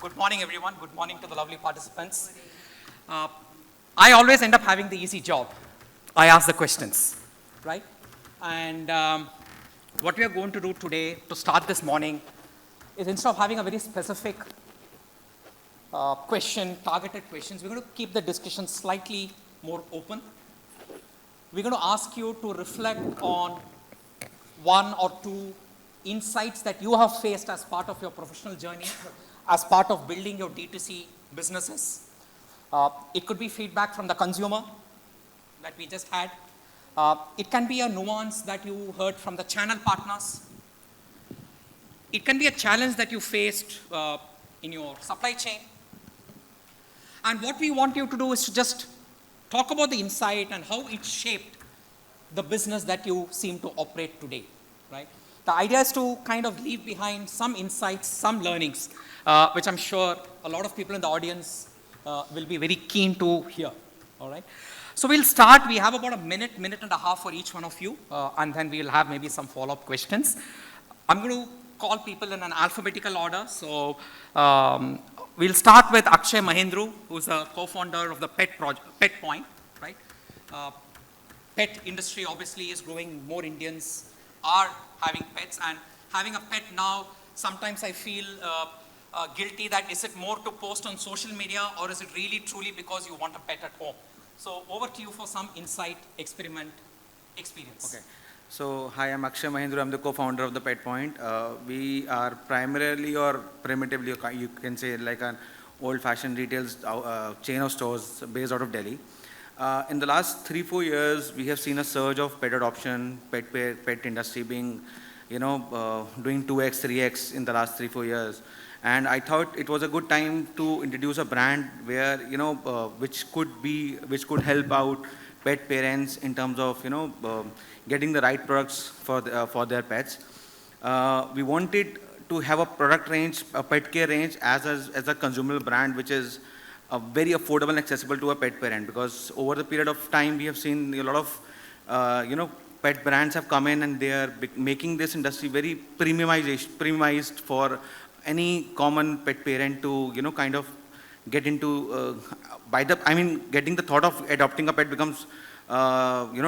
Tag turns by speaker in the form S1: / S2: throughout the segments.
S1: Good morning, everyone. Good morning to the lovely participants. I always end up having the easy job. I ask the questions, right? And what we are going to do today to start this morning is instead of having a very specific targeted questions, we're going to keep the discussion slightly more open. We're going to ask you to reflect on one or two insights that you have faced as part of your professional journey, as part of building your D2C businesses. It could be feedback from the consumer that we just had. It can be a nuance that you heard from the channel partners. It can be a challenge that you faced in your supply chain. And what we want you to do is to just talk about the insight and how it shaped the business that you seem to operate today, right? The idea is to kind of leave behind some insights, some learnings, which I'm sure a lot of people in the audience will be very keen to hear, all right? So we'll start. We have about a minute and a half for each one of you, and then we'll have maybe some follow-up questions. I'm going to call people in an alphabetical order. So we'll start with Akshay Mahendru, who's a co-founder of the Pet Point, right? Pet industry obviously is growing. More Indians are having pets, and having a pet now, sometimes I feel guilty that is it more to post on social media, or is it really truly because you want a pet at home? So over to you for some insight, experiment, experience.
S2: Okay. So hi, I'm Akshay Mahendru. I'm the co-founder of the Pet Point. We are primarily or primitively, you can say, like an old-fashioned retail chain of stores based out of Delhi. In the last 3-4 years, we have seen a surge of pet adoption, pet industry being, doing 2x, 3x in the last 3-4 years. And I thought it was a good time to introduce a brand where, which could help out pet parents in terms of, getting the right products for their pets. We wanted to have a product range, a pet care range as a consumable brand, which is very affordable and accessible to a pet parent, because over the period of time we have seen a lot of pet brands have come in and they are making this industry very premiumized for any common pet parent to kind of get into getting the thought of adopting a pet becomes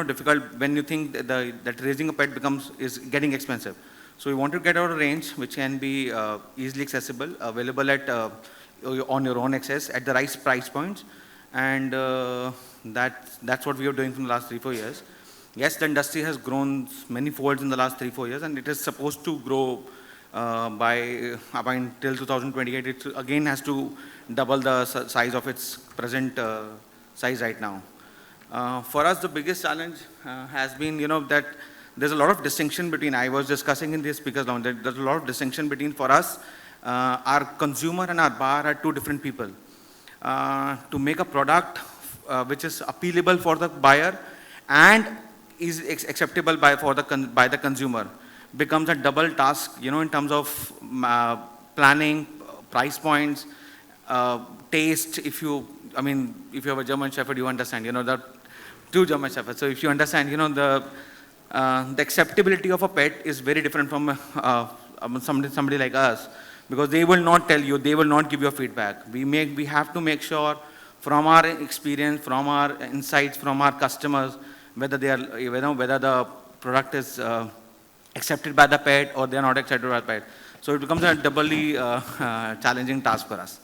S2: difficult when you think that raising a pet is getting expensive. So we want to get out a range which can be easily accessible, available at on your own access at the right price points, and that's what we are doing from the last 3-4 years. Yes, the industry has grown many folds in the last 3-4 years, and it is supposed to grow by till 2028. It again has to double the size of its present size right now. For us, the biggest challenge has been, that there's a lot of distinction between, I was discussing in the speakers lounge, that there's a lot of distinction between, for us, our consumer and our buyer are two different people. To make a product which is appealable for the buyer and is acceptable by the consumer becomes a double task, in terms of planning, price points, taste. If you have a German Shepherd, you understand, the two German Shepherds. So if you understand, the acceptability of a pet is very different from somebody like us, because they will not tell you, they will not give you feedback. We have to make sure from our experience, from our insights, from our customers, whether the product is accepted by the pet or they are not accepted by the pet. So it becomes a doubly challenging task for us.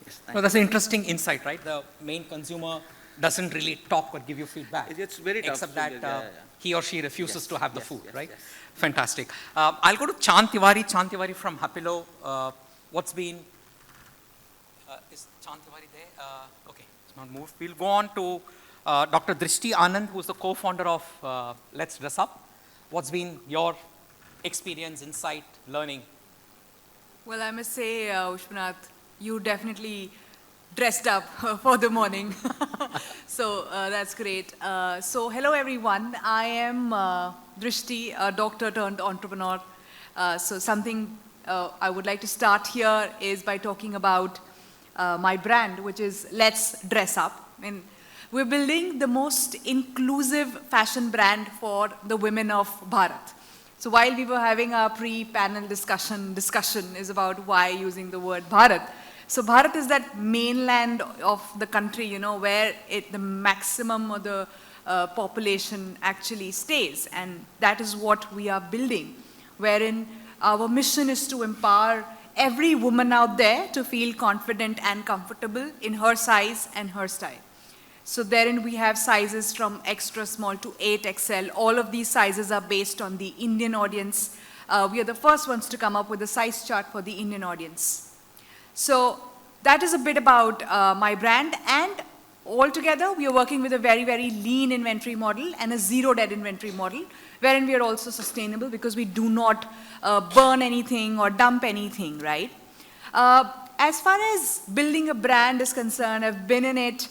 S2: Yes,
S1: well, that's an interesting insight, right? The main consumer doesn't really talk or give you feedback.
S2: It's very tough.
S1: Except that he or she refuses to have the food, right?
S2: Yes.
S1: Fantastic. I'll go to Chand Tiwari from Hapilo. What's been, is Chand Tiwari there? Okay, it's not moved. We'll go on to Dr. Drishti Anand, who's the co-founder of Let's Dress Up. What's been your experience, insight, learning?
S3: Well, I must say, Ushpanath, you definitely dressed up for the morning. So that's great. So hello, everyone. I am Drishti, a doctor turned entrepreneur. So something I would like to start here is by talking about my brand, which is Let's Dress Up. We're building the most inclusive fashion brand for the women of Bharat. So while we were having our pre-panel discussion is about why using the word Bharat, So Bharat is that mainland of the country, you know, where the maximum of the population actually stays. And that is what we are building, wherein our mission is to empower every woman out there to feel confident and comfortable in her size and her style. So therein we have sizes from extra small to 8XL. All of these sizes are based on the Indian audience. We are the first ones to come up with a size chart for the Indian audience. So that is a bit about my brand, and altogether we are working with a very, very lean inventory model and a zero dead inventory model, wherein we are also sustainable because we do not burn anything or dump anything, right? As far as building a brand is concerned, I've been in it,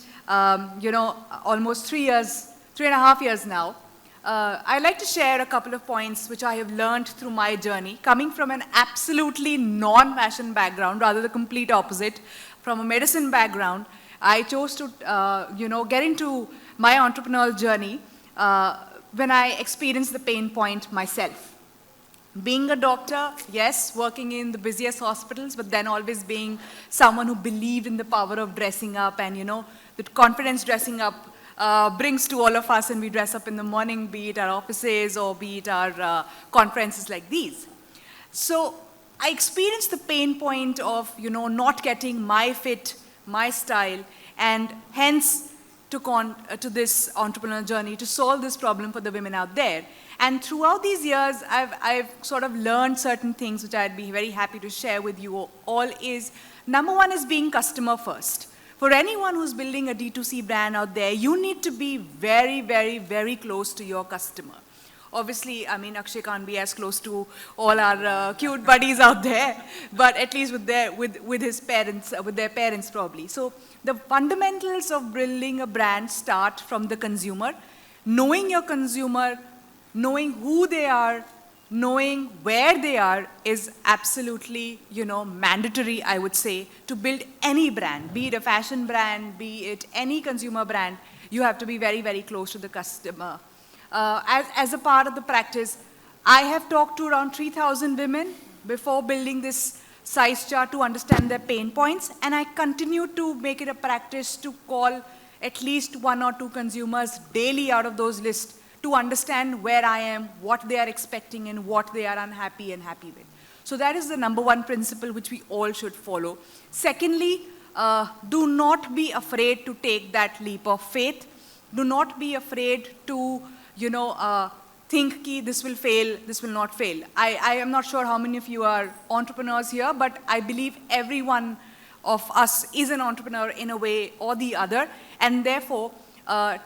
S3: you know, almost 3.5 years now. I'd like to share a couple of points which I have learned through my journey, coming from an absolutely non-fashion background, rather the complete opposite, from a medicine background. I chose to, you know, get into my entrepreneurial journey when I experienced the pain point myself. Being a doctor, yes, working in the busiest hospitals, but then always being someone who believed in the power of dressing up, and, you know, the confidence dressing up brings to all of us, and we dress up in the morning, be it our offices or be it our conferences like these. So I experienced the pain point of, you know, not getting my fit, my style, and hence took on to this entrepreneurial journey to solve this problem for the women out there. And throughout these years, I've sort of learned certain things which I'd be very happy to share with you all. Is number one is being customer first. For anyone who's building a D2C brand out there, you need to be very, very, very close to your customer. Obviously, I mean, Akshay can't be as close to all our cute buddies out there, but at least with his parents, with their parents probably. So the fundamentals of building a brand start from the consumer, knowing your consumer, knowing who they are, knowing where they are is absolutely, you know, mandatory, I would say, to build any brand, be it a fashion brand, be it any consumer brand. You have to be very, very close to the customer. As a part of the practice, I have talked to around 3,000 women before building this size chart to understand their pain points, and I continue to make it a practice to call at least 1 or 2 consumers daily out of those lists to understand where I am, what they are expecting, and what they are unhappy and happy with. So that is the number one principle which we all should follow. Secondly, do not be afraid to take that leap of faith. Do not be afraid to, you know, think ki this will fail, this will not fail. I am not sure how many of you are entrepreneurs here, but I believe every one of us is an entrepreneur in a way or the other, and therefore,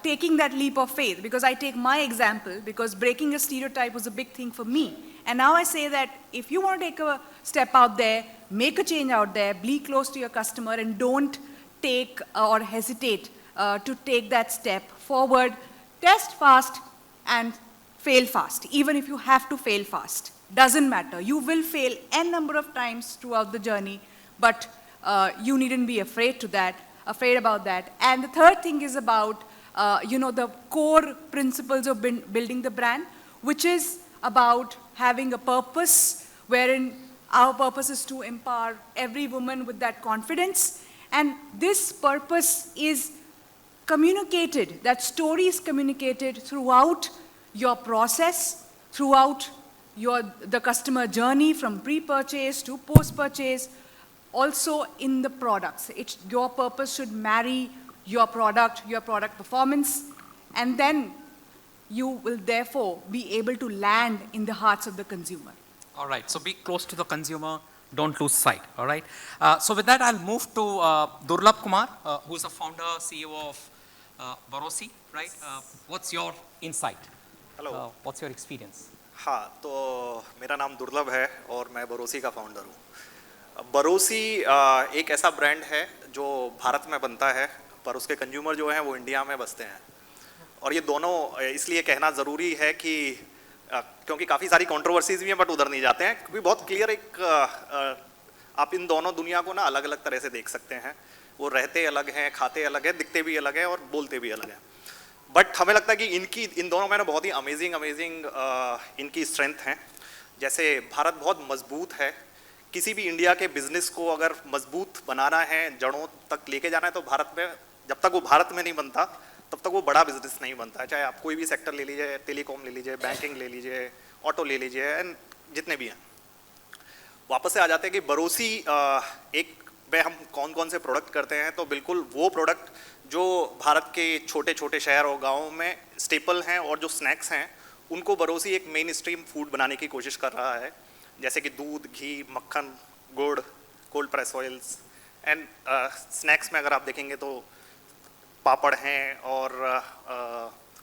S3: taking that leap of faith, because I take my example, because breaking a stereotype was a big thing for me. And now I say that if you want to take a step out there, make a change out there, be close to your customer, and don't take or hesitate to take that step forward. Test fast and fail fast, even if you have to fail fast. Doesn't matter. You will fail n number of times throughout the journey, but you needn't be afraid about that. And the third thing is about, you know, the core principles of building the brand, which is about having a purpose, wherein our purpose is to empower every woman with that confidence. And this purpose is communicated, that story is communicated throughout your process, throughout the customer journey from pre-purchase to post-purchase, also in the products. Your purpose should marry your product performance, and then you will therefore be able to land in the hearts of the consumer.
S1: All right, so be close to the consumer, don't lose sight, all right? So with that, I'll move to Durlabh Kumar, who's the founder, CEO of Barosi, right? What's your insight?
S4: Hello
S1: What's your experience?
S4: हाँ, तो मेरा नाम दुर्लभ है और मैं बरोसी का founder हूँ। बरोसी एक ऐसा ब्रांड है जो भारत में बनता है, पर उसके कंज्यूमर जो हैं वो इंडिया में बसते हैं। और ये दोनों इसलिए कहना ज़रूरी है कि क्योंकि काफ़ी सारी कंट्रोवर्सीज भी हैं, बट उधर नहीं जाते हैं, क्योंकि बहुत क्लियर आप इन दोनों दुनिया को ना अलग अलग तरह से देख सकते हैं। वो रहते अलग हैं, खाते अलग हैं, दिखते भी अलग हैं और बोलते भी अलग हैं। बट हमें लगता है कि इन दोनों में ना बहुत ही अमेजिंग इनकी स्ट्रेंथ हैं। जैसे भारत बहुत मजबूत है किसी भी इंडिया के बिजनेस को अगर मजबूत बनाना है, जड़ों तक लेके जाना है, तो भारत में, जब तक वो भारत में नहीं बनता तब तक वो बड़ा बिजनेस नहीं बनता है। चाहे आप कोई भी सेक्टर ले लीजिए, टेलीकॉम ले लीजिए, बैंकिंग ले लीजिए, ऑटो ले लीजिए, एंड जितने भी हैं। वापस से आ जाते हैं कि बरोसी एक में हम कौन कौन से प्रोडक्ट करते हैं। तो बिल्कुल वो प्रोडक्ट जो भारत के छोटे छोटे शहर और गाँव में स्टेपल हैं और जो स्नैक्स हैं, उनको बरोसी एक मेन स्ट्रीम फूड बनाने की कोशिश कर रहा है। जैसे कि दूध, घी, मक्खन, गुड़, cold press oils, and snacks में अगर आप देखेंगे तो पापड़ हैं और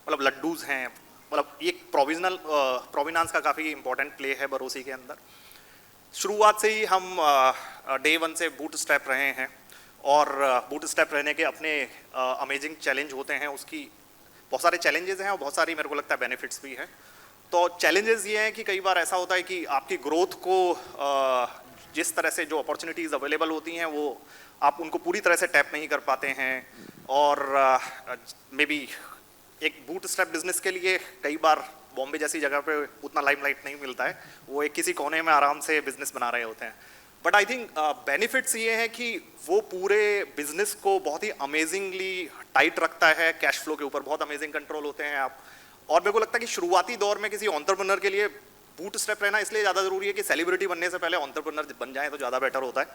S4: मतलब लड्डूज़ हैं। मतलब एक प्रोविनांस का काफ़ी इंपॉर्टेंट प्ले है बरोसी के अंदर। शुरुआत से ही हम डे वन से बूट स्टेप रहे हैं, और बूट स्टेप रहने के अपने अमेजिंग चैलेंज होते हैं। उसकी बहुत सारे चैलेंजेस हैं और बहुत सारी मेरे को लगता है बेनिफिट्स भी हैं। तो चैलेंजेस ये हैं कि कई बार ऐसा होता है कि आपकी ग्रोथ को जिस तरह से जो अपॉर्चुनिटीज़ अवेलेबल होती हैं वो आप उनको पूरी तरह से टैप नहीं कर पाते हैं, और मे बी एक बूट स्टेप बिजनेस के लिए कई बार बॉम्बे जैसी जगह पे उतना लाइमलाइट नहीं मिलता है। वो एक किसी कोने में आराम से बिजनेस बना रहे होते हैं। बट आई थिंक बेनिफिट्स ये हैं कि वो पूरे बिजनेस को बहुत ही अमेजिंगली टाइट रखता है। कैश फ्लो के ऊपर बहुत अमेजिंग कंट्रोल होते हैं आप। और मेरे को लगता है कि शुरुआती दौर में किसी एंटरप्रेन्योर के लिए बूट स्टेप रहना इसलिए ज़्यादा ज़रूरी है कि सेलिब्रिटी बनने से पहले एंटरप्रेन्योर बन जाए तो ज़्यादा बेटर होता है।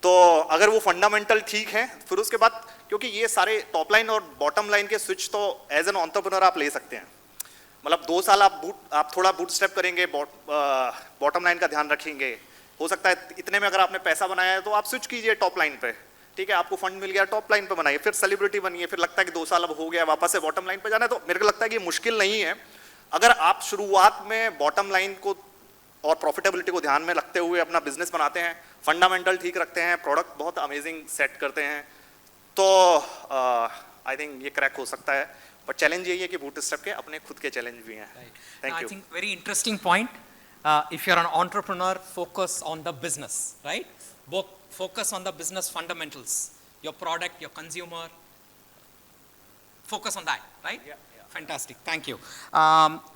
S4: तो अगर वो फंडामेंटल ठीक है, फिर उसके बाद, क्योंकि ये सारे टॉप लाइन और बॉटम लाइन के स्विच तो एज एन एंटरप्रेन्योर आप ले सकते हैं। मतलब 2 साल आप थोड़ा बूट स्टेप करेंगे, बॉटम लाइन का ध्यान रखेंगे, हो सकता है इतने में अगर आपने पैसा बनाया है तो आप स्विच कीजिए टॉप लाइन पे, ठीक है, आपको फंड मिल गया, टॉप लाइन पे बनाइए, फिर सेलिब्रिटी बनिए, फिर लगता है कि 2 साल अब हो गया, वापस से बॉटम लाइन पे जाना है। तो मेरे को लगता है कि ये मुश्किल नहीं है अगर आप शुरुआत में बॉटम लाइन को और प्रॉफिटेबिलिटी को ध्यान में रखते हुए अपना बिजनेस बनाते हैं, फंडामेंटल ठीक रखते हैं, प्रोडक्ट बहुत अमेजिंग सेट करते हैं, तो आई थिंक ये क्रैक हो सकता है। पर चैलेंज यही है कि बूट स्टेप के अपने खुद के चैलेंज भी हैं। Thank
S1: I
S4: you.
S1: think very interesting point. If you're an entrepreneur, focus on the business, right? Focus on the business fundamentals, your product, your consumer. Focus on that, right?
S4: Yeah.
S1: Fantastic. Thank you.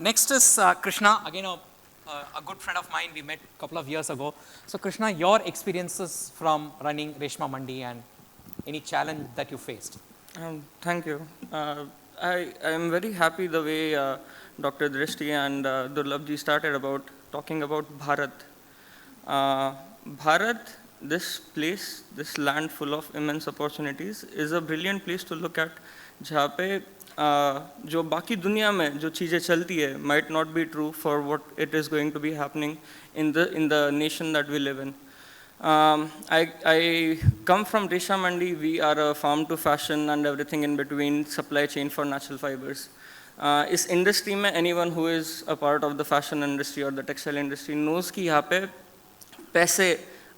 S1: Next is Krishna, again a good friend of mine. We met a couple of years ago. So Krishna, your experiences from running Reshma Mandi and any challenge that you faced?
S5: Thank you. I am very happy the way Dr. Drishti and Durlabji started about talking about Bharat. Bharat, this place, this land full of immense opportunities, is a brilliant place to look at. जहाँ पे जो बाकी दुनिया में जो चीज़ें चलती है might not be true for what it is going to be happening in the nation that we live in. I come from Resha Mandi. We are a farm to fashion and everything in between supply chain for natural fibers. इस industry में anyone who is a part of the fashion industry or the textile industry knows कि यहाँ पे पैसे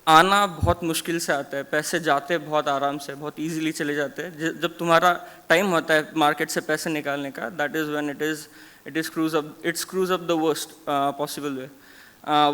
S5: आना बहुत मुश्किल से आता है, पैसे जाते बहुत आराम से, बहुत easily चले जाते हैं। जब तुम्हारा टाइम होता है मार्केट से पैसे निकालने का, that is when it screws up the worst possible way.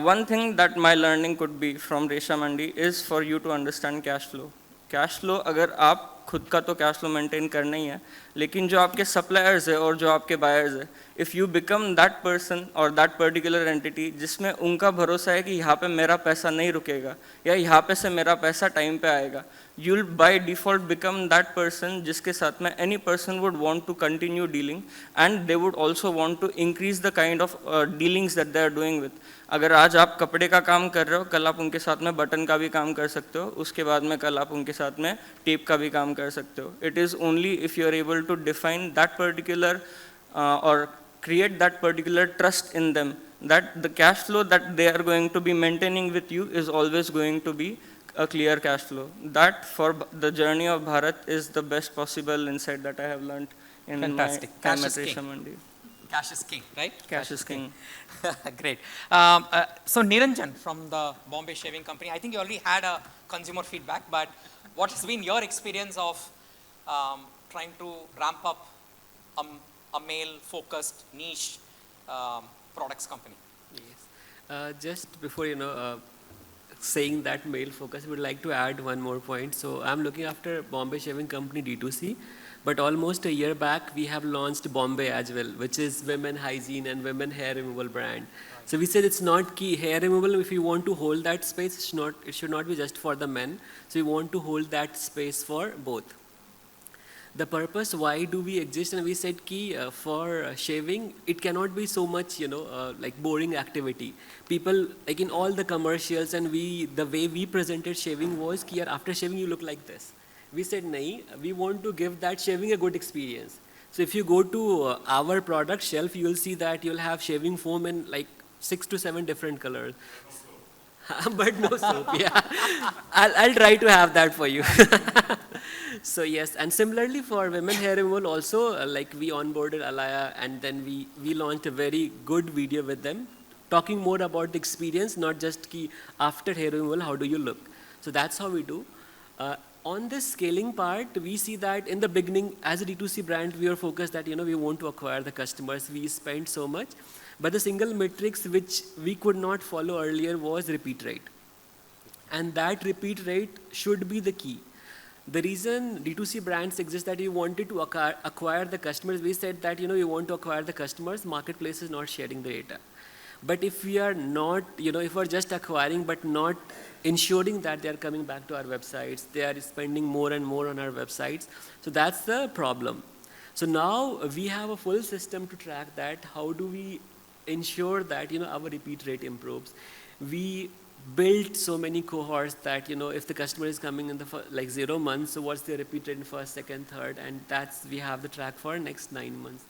S5: One thing that my learning could be from Resha Mandi is for you to understand cash flow. Cash flow, अगर आप खुद का तो कैश फ्लो मेंटेन करना ही है, लेकिन जो आपके सप्लायर्स है और जो आपके बायर्स है, if you become that person और दैट पर्टिकुलर एंटिटी जिसमें उनका भरोसा है कि यहाँ पे मेरा पैसा नहीं रुकेगा या यहाँ पे से मेरा पैसा टाइम पे आएगा, you will by default become that person जिसके साथ में any person would want to continue dealing and they would also want to increase the kind of dealings that they are doing with. अगर आज आप कपड़े का काम कर रहे हो, कल आप उनके साथ में बटन का भी काम कर सकते हो, उसके बाद में कल आप उनके साथ में टेप का भी काम कर सकते हो. It is only if you are able to define that particular or create that particular trust in them that the cash flow that they are going to be maintaining with you is always going to be a clear cash flow. That for the journey of Bharat is the best possible insight that I have learned in
S1: Fantastic.
S5: my time
S1: Cash
S5: at
S1: is king.
S5: Resha Mandi.
S1: Cash is king, right?
S5: Cash is king.
S1: Great. So Niranjan from the Bombay Shaving Company, I think you already had a consumer feedback, but what has been your experience of trying to ramp up a male-focused niche products company?
S6: Yes. Just before, saying that male focus, we would like to add one more point. So I'm looking after Bombay Shaving Company D2C. But almost a year back, we have launched Bombay as well, which is women hygiene and women hair removal brand. So we said it's not key hair removal. If you want to hold that space, it should not be just for the men. So we want to hold that space for both. The purpose, why do we exist? And we said key for shaving, it cannot be so much, like boring activity. People, like in all the commercials and the way we presented shaving was key, after shaving you look like this. We said, nahi, we want to give that shaving a good experience. So if you go to our product shelf, you'll see that you'll have shaving foam in like 6 to 7 different colors. But no soap, yeah. I'll try to have that for you. So yes, and similarly for women hair removal also, like we onboarded Alaya and then we launched a very good video with them, talking more about the experience, not just key after hair removal, how do you look. So that's how we do. On this scaling part, we see that in the beginning, as a D2C brand, we are focused that, we want to acquire the customers. We spend so much. But the single metrics which we could not follow earlier was repeat rate. And that repeat rate should be the key. The reason D2C brands exist that we wanted to acquire the customers, we said that, we want to acquire the customers, marketplace is not sharing the data. But if we are not, if we're just acquiring but not ensuring that they are coming back to our websites, they are spending more and more on our websites, so that's the problem. So now we have a full system to track that. How do we ensure that, our repeat rate improves? We built so many cohorts that, if the customer is coming in the 0 months, so what's their repeat rate in first, second, third, and we have the track for next 9 months.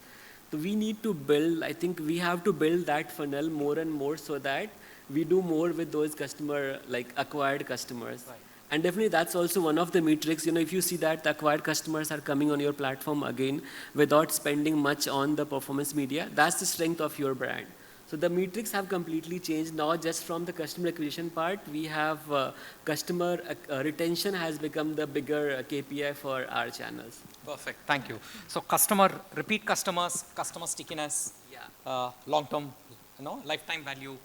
S6: So we need to build, I think we have to build that funnel more and more so that we do more with those acquired customers. Right. And definitely that's also one of the metrics, if you see that the acquired customers are coming on your platform again without spending much on the performance media, that's the strength of your brand. So the metrics have completely changed. Now just from the customer acquisition part, we have customer retention has become the bigger KPI for our channels.
S1: Perfect, thank you. So repeat customers, customer stickiness,
S6: yeah.
S1: Long-term, lifetime value,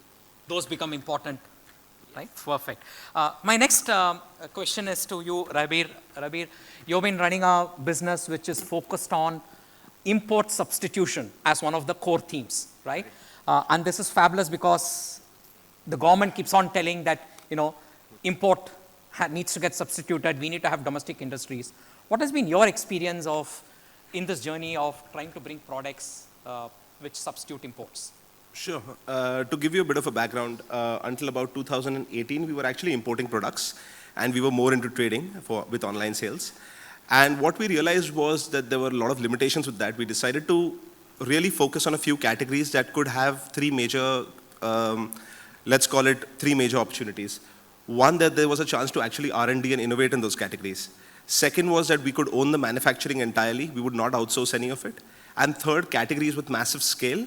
S1: those become important, yes. Right? Perfect. My next question is to you, Rabir. Rabir, you've been running a business which is focused on import substitution as one of the core themes, right? And this is fabulous because the government keeps on telling that, import needs to get substituted. We need to have domestic industries. What has been your experience in this journey of trying to bring products which substitute imports?
S7: Sure. To give you a bit of a background, until about 2018, we were actually importing products, and we were more into trading with online sales. And what we realized was that there were a lot of limitations with that. We decided to really focus on a few categories that could have 3 major, let's call it 3 major opportunities. One, that there was a chance to actually R&D and innovate in those categories. Second was that we could own the manufacturing entirely. We would not outsource any of it. And third, categories with massive scale.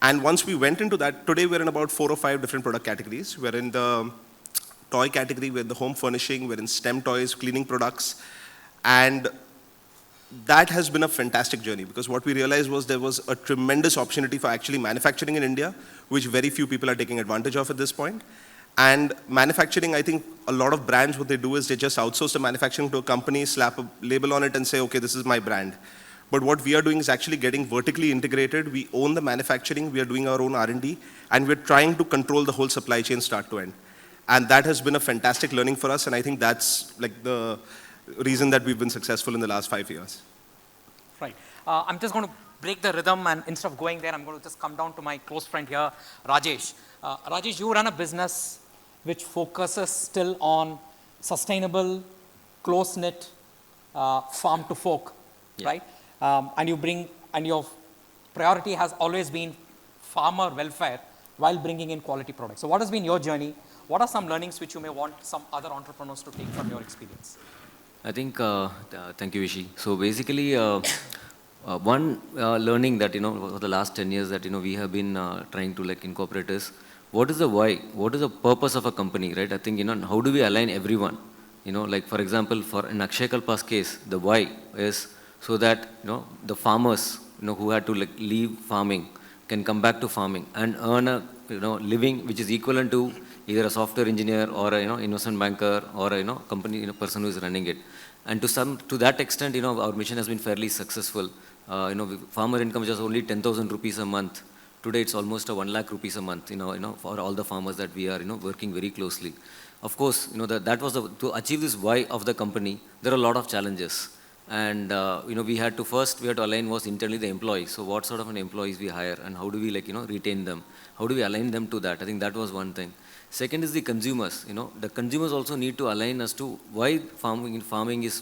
S7: And once we went into that, today we're in about 4 or 5 different product categories. We're in the toy category, we're in the home furnishing, we're in STEM toys, cleaning products. And that has been a fantastic journey because what we realized was there was a tremendous opportunity for actually manufacturing in India, which very few people are taking advantage of at this point. And manufacturing, I think a lot of brands, what they do is they just outsource the manufacturing to a company, slap a label on it and say, okay, this is my brand. But what we are doing is actually getting vertically integrated. We own the manufacturing, we are doing our own R&D, and we're trying to control the whole supply chain start to end. And that has been a fantastic learning for us, and I think that's like the reason that we've been successful in the last 5 years.
S1: Right. I'm just going to break the rhythm, and instead of going there, I'm going to just come down to my close friend here, Rajesh. Rajesh, you run a business which focuses still on sustainable, close-knit, farm-to-fork, yeah. Right? And your priority has always been farmer welfare while bringing in quality products. So what has been your journey? What are some learnings which you may want some other entrepreneurs to take from your experience?
S8: I think, thank you, Ishi. So basically, one learning that, for the last 10 years that, we have been trying to incorporate is, what is the why? What is the purpose of a company, right? I think, how do we align everyone? For example, for in Akshay Kalpa's case, the why is so that, the farmers, who had to leave farming can come back to farming and earn a, living which is equivalent to either a software engineer or a, investment banker or a, company, person who is running it. And to that extent, our mission has been fairly successful. Farmer income was just only 10,000 rupees a month. Today it's almost 1 lakh rupees a month, for all the farmers that we are, working very closely. Of course, that was to achieve this why of the company, there are a lot of challenges. And, we had to align was internally the employees. So what sort of an employees we hire and how do we retain them? How do we align them to that? I think that was one thing. Second is the consumers. The consumers also need to align as to why farming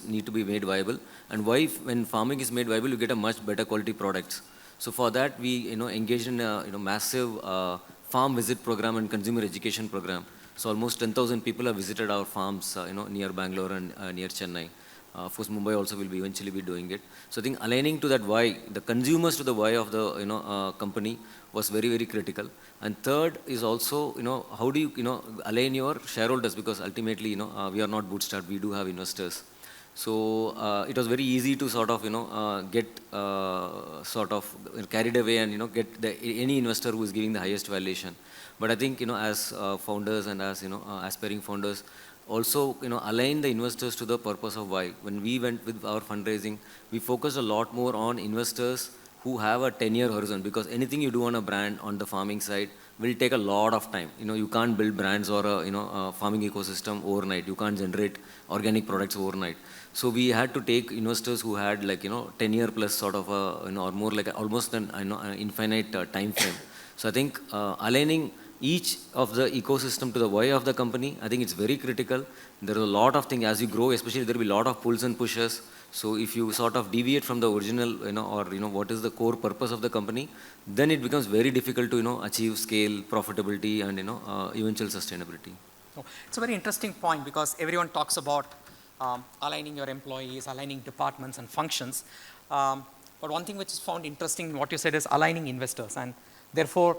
S8: need to be made viable, and why when farming is made viable, you get a much better quality products. So for that, we engaged in a massive farm visit program and consumer education program. So almost 10,000 people have visited our farms, near Bangalore and near Chennai. Of course, Mumbai also will eventually be doing it. So I think aligning to that why, the consumers to the why of the company was very, very critical. And third is also, how do you, align your shareholders, because ultimately, we are not bootstrapped, we do have investors. So it was very easy to sort of, get sort of carried away and, get any investor who is giving the highest valuation. But I think, as founders and as, aspiring founders, also, align the investors to the purpose of why. When we went with our fundraising, we focused a lot more on investors who have a 10-year horizon, because anything you do on a brand on the farming side will take a lot of time. You can't build brands or a farming ecosystem overnight. You can't generate organic products overnight. So we had to take investors who had 10-year plus sort of a, or more like almost an infinite time frame. So I think aligning each of the ecosystem to the why of the company, I think it's very critical. There are a lot of things as you grow, especially there will be a lot of pulls and pushes. So if you sort of deviate from the original, or what is the core purpose of the company, then it becomes very difficult to, achieve scale, profitability, and, eventual sustainability.
S1: Oh, it's a very interesting point, because everyone talks about aligning your employees, aligning departments and functions. But one thing which is found interesting in what you said is aligning investors, and therefore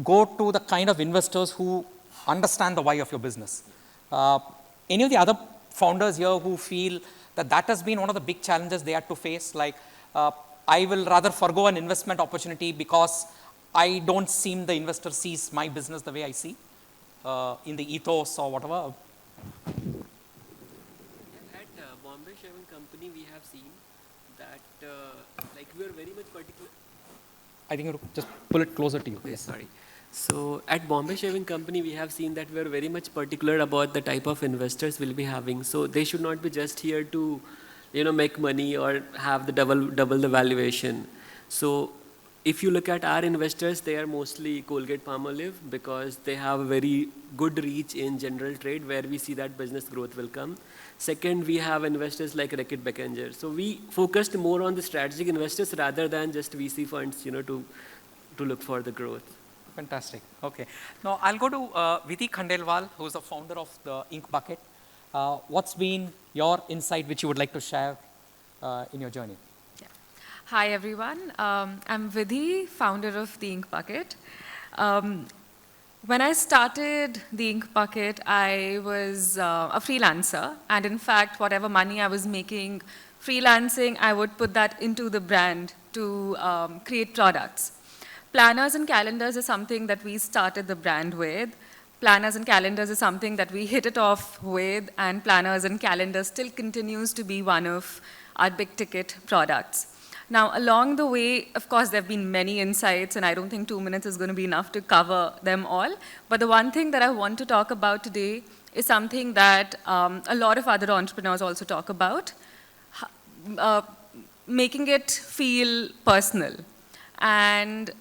S1: go to the kind of investors who understand the why of your business. Any of the other founders here who feel that that has been one of the big challenges they had to face, like I will rather forgo an investment opportunity because I don't seem the investor sees my business the way I see in the ethos or whatever?
S6: At Bombay Shaving Company, we have seen that like we are very much particular.
S1: I think you just pull it closer to you.
S6: Yes, sorry. So at Bombay Shaving Company, we have seen that we are very much particular about the type of investors we'll be having. So they should not be just here to, make money or have the double the valuation. So if you look at our investors, they are mostly Colgate-Palmolive, because they have a very good reach in general trade where we see that business growth will come. Second, we have investors like Reckitt Beckinger. So we focused more on the strategic investors rather than just VC funds, to look for the growth.
S1: Fantastic. Okay. Now I'll go to Vidhi Khandelwal, who is the founder of the Ink Bucket. What's been your insight which you would like to share in your journey?
S9: Yeah. Hi everyone. I'm Vidhi, founder of the Ink Bucket. When I started the Ink Bucket, I was a freelancer, and in fact, whatever money I was making freelancing, I would put that into the brand to create products. Planners and calendars is something that we started the brand with. Planners and calendars is something that we hit it off with, and planners and calendars still continues to be one of our big ticket products. Now, along the way, of course, there have been many insights, and I don't think 2 minutes is going to be enough to cover them all. But the one thing that I want to talk about today is something that a lot of other entrepreneurs also talk about, making it feel personal. And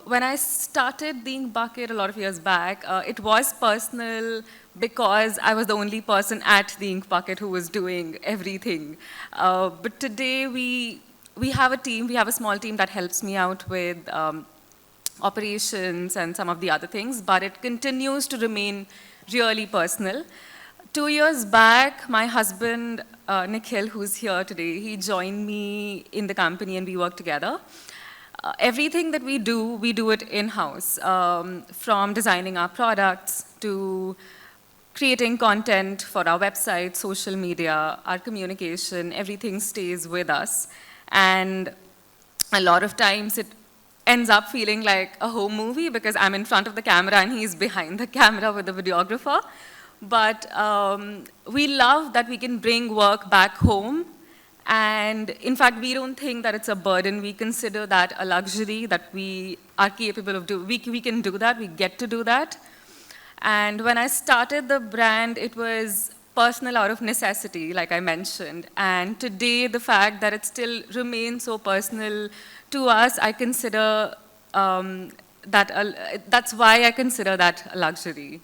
S9: when I started the Ink Bucket a lot of years back, it was personal because I was the only person at the Ink Bucket who was doing everything. But today we have a team, we have a small team that helps me out with operations and some of the other things, but it continues to remain really personal. 2 years back, my husband, Nikhil, who's here today, he joined me in the company and we work together. Everything that we do it in-house, from designing our products to creating content for our website, social media, our communication, everything stays with us. And a lot of times it ends up feeling like a home movie because I'm in front of the camera and he's behind the camera with the videographer. but we love that we can bring work back home. And in fact, we don't think that it's a burden. We consider that a luxury that we are capable of doing. We can do that, we get to do that. And when I started the brand, it was personal out of necessity, like I mentioned. And today, the fact that it still remains so personal to us, I consider that's why I consider that a luxury.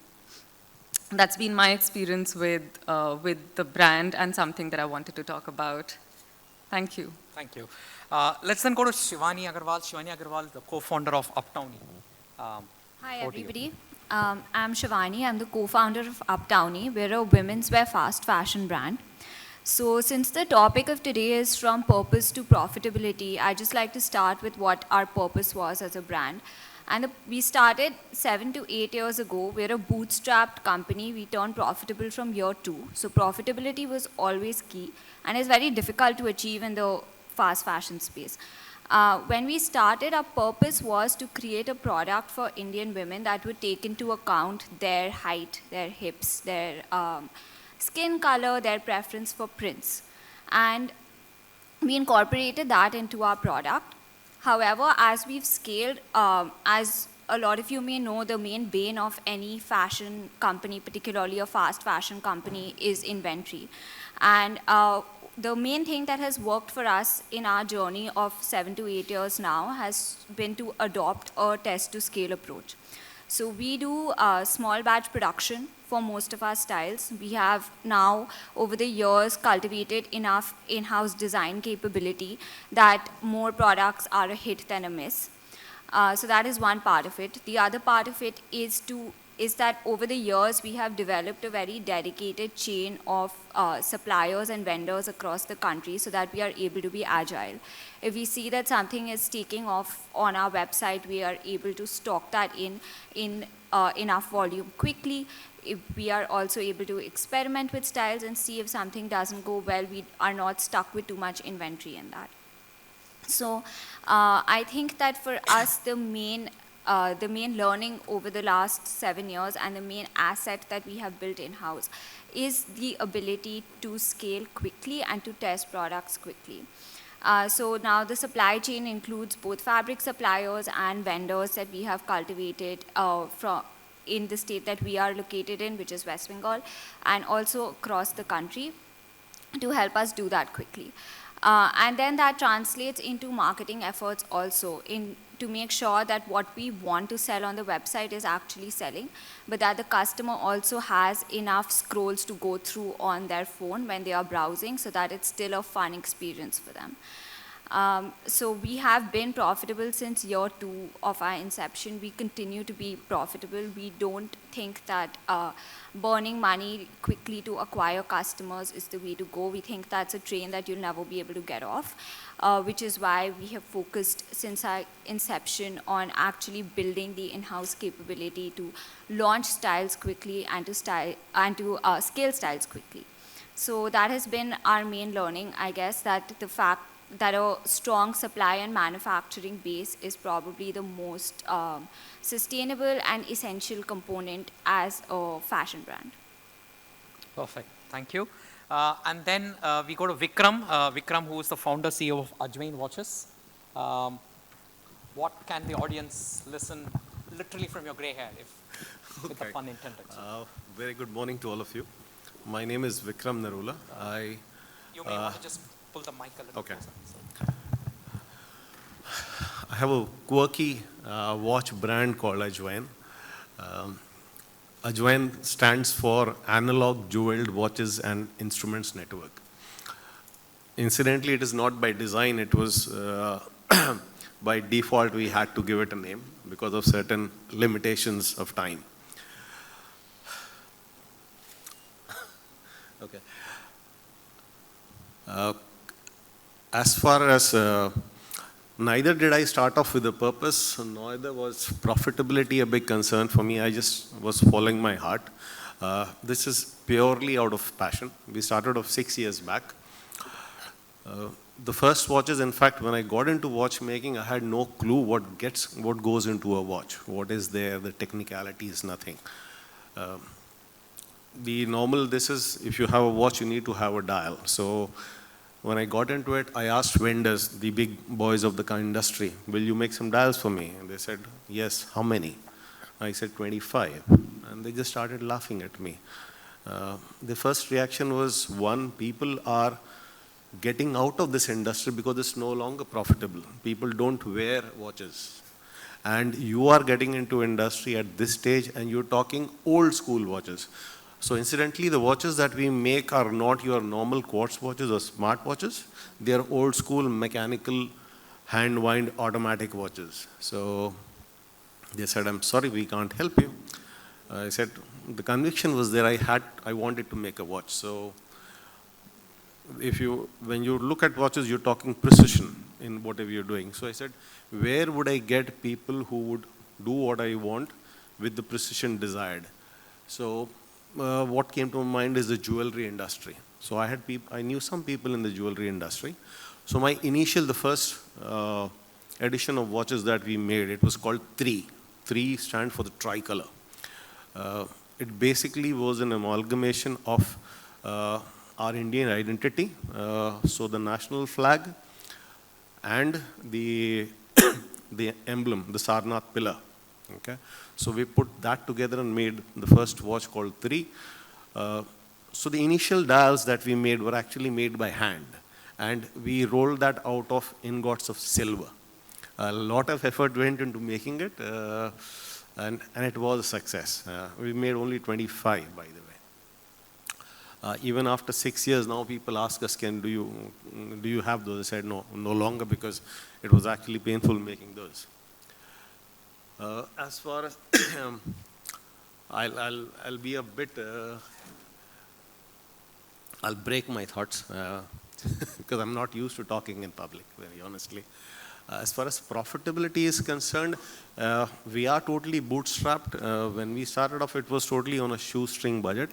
S9: That's been my experience with the brand and something that I wanted to talk about. Thank you.
S1: Thank you. Let's then go to Shivani Agarwal. Shivani Agarwal, the co-founder of Uptownie.
S10: Hi,
S1: over to you.
S10: everybody. I'm Shivani. I'm the co-founder of Uptownie. We're a women's wear fast fashion brand. So since the topic of today is from purpose to profitability, I'd just like to start with what our purpose was as a brand. And we started 7 to 8 years ago. We're a bootstrapped company. We turned profitable from year 2. So profitability was always key and is very difficult to achieve in the fast fashion space. When we started, our purpose was to create a product for Indian women that would take into account their height, their hips, their skin color, their preference for prints. And we incorporated that into our product. However, as we've scaled, as a lot of you may know, the main bane of any fashion company, particularly a fast fashion company, is inventory. And the main thing that has worked for us in our journey of 7 to 8 years now has been to adopt a test-to-scale approach. So we do small batch production for most of our styles. We have now, over the years, cultivated enough in-house design capability that more products are a hit than a miss. So that is one part of it. The other part of it is that over the years, we have developed a very dedicated chain of suppliers and vendors across the country so that we are able to be agile. If we see that something is taking off on our website, we are able to stock that in enough volume quickly. If we are also able to experiment with styles and see if something doesn't go well, we are not stuck with too much inventory in that. So I think that for us, the main learning over the last 7 years and the main asset that we have built in-house is the ability to scale quickly and to test products quickly. So now the supply chain includes both fabric suppliers and vendors that we have cultivated in the state that we are located in, which is West Bengal, and also across the country to help us do that quickly. And then that translates into marketing efforts also to make sure that what we want to sell on the website is actually selling, but that the customer also has enough scrolls to go through on their phone when they are browsing so that it's still a fun experience for them. So we have been profitable since year 2 of our inception. We continue to be profitable. We don't think that burning money quickly to acquire customers is the way to go. We think that's a train that you'll never be able to get off, which is why we have focused since our inception on actually building the in-house capability to launch styles quickly and to scale styles quickly. So that has been our main learning, I guess, that the fact that a strong supply and manufacturing base is probably the most sustainable and essential component as a fashion brand.
S1: Perfect. Thank you. And then we go to Vikram. Vikram, who is the founder, CEO of Ajwain Watches. What can the audience listen literally from your gray hair, with the pun intended?
S11: Very good morning to all of you. My name is Vikram Narula.
S1: You may want to just pull the mic a little closer.
S11: I have a quirky watch brand called Ajwain. Ajwain stands for Analog Jeweled Watches and Instruments Network. Incidentally, it is not by design. It was by default we had to give it a name because of certain limitations of time. Okay. As far as neither did I start off with a purpose, neither was profitability a big concern for me. I just was following my heart. This is purely out of passion. We started off 6 years back. The first watches, in fact, when I got into watchmaking, I had no clue what goes into a watch. What is there, the technicality is nothing. the normal, this is, if you have a watch, you need to have a dial. So when I got into it, I asked vendors, the big boys of the industry, will you make some dials for me? And they said, yes, how many? I said 25. And they just started laughing at me. The first reaction was, one, people are getting out of this industry because it's no longer profitable. People don't wear watches. And you are getting into industry at this stage and you're talking old school watches. So incidentally, the watches that we make are not your normal quartz watches or smart watches. They are old school mechanical hand wind automatic watches. So they said, I'm sorry, we can't help you. I said, the conviction was there, I wanted to make a watch. So when you look at watches, you're talking precision in whatever you're doing. So I said, where would I get people who would do what I want with the precision desired? So what came to my mind is the jewelry industry. So I knew some people in the jewelry industry. So the first edition of watches that we made, it was called 3. 3 stand for the tricolor. It basically was an amalgamation of our Indian identity, so the national flag and the emblem, the Sarnath pillar. Okay, so we put that together and made the first watch called 3. So the initial dials that we made were actually made by hand, and we rolled that out of ingots of silver. A lot of effort went into making it, and it was a success. We made only 25, by the way. Even after 6 years, now people ask us, do you have those? I said, no longer, because it was actually painful making those. As far as, I'll be a bit, I'll break my thoughts, because I'm not used to talking in public, very honestly. As far as profitability is concerned, we are totally bootstrapped. When we started off, it was totally on a shoestring budget.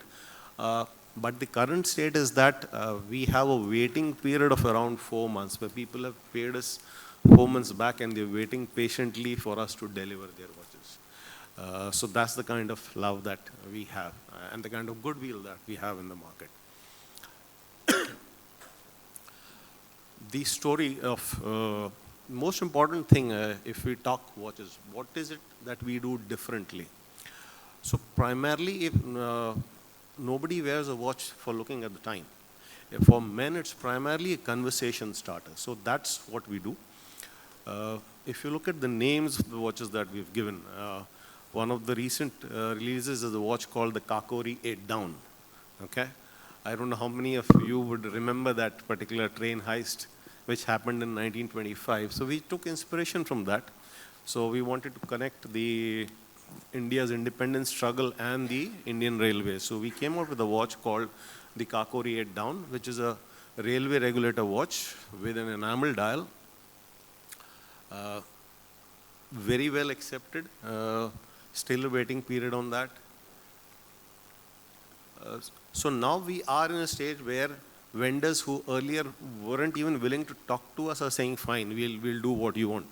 S11: But the current state is that we have a waiting period of around 4 months, where people have paid us 4 months back and they're waiting patiently for us to deliver their watches. So that's the kind of love that we have and the kind of goodwill that we have in the market. The story of most important thing, if we talk watches, what is it that we do differently? So primarily, if nobody wears a watch for looking at the time. For men, it's primarily a conversation starter. So that's what we do. If you look at the names of the watches that we've given, one of the recent releases is a watch called the Kakori 8 Down. Okay? I don't know how many of you would remember that particular train heist which happened in 1925. So we took inspiration from that. So we wanted to connect the India's independence struggle and the Indian Railways. So we came out with a watch called the Kakori 8 Down, which is a railway regulator watch with an enamel dial. Very well accepted. Still a waiting period on that. So now we are in a stage where vendors who earlier weren't even willing to talk to us are saying, fine, we'll do what you want.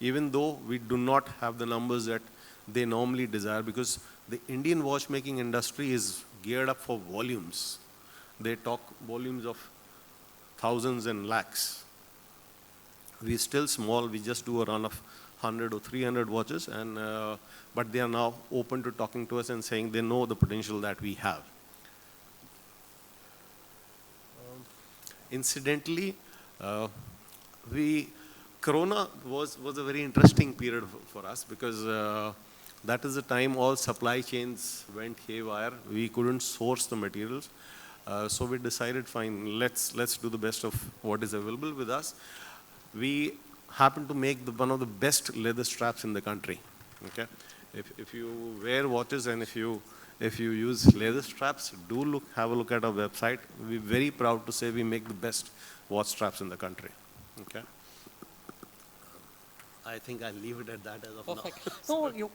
S11: Even though we do not have the numbers that they normally desire, because the Indian watchmaking industry is geared up for volumes. They talk volumes of thousands and lakhs. We're still small. We just do a run of 100 or 300 watches, and but they are now open to talking to us and saying they know the potential that we have. Incidentally, Corona was a very interesting period for us, because that is the time all supply chains went haywire. We couldn't source the materials. So we decided, fine, let's do the best of what is available with us. We happen to make one of the best leather straps in the country. Okay, if you wear watches and if you use leather straps, have a look at our website. We're very proud to say we make the best watch straps in the country. Okay. I think I'll leave it at that as of
S1: Perfect.
S11: now.
S1: No, you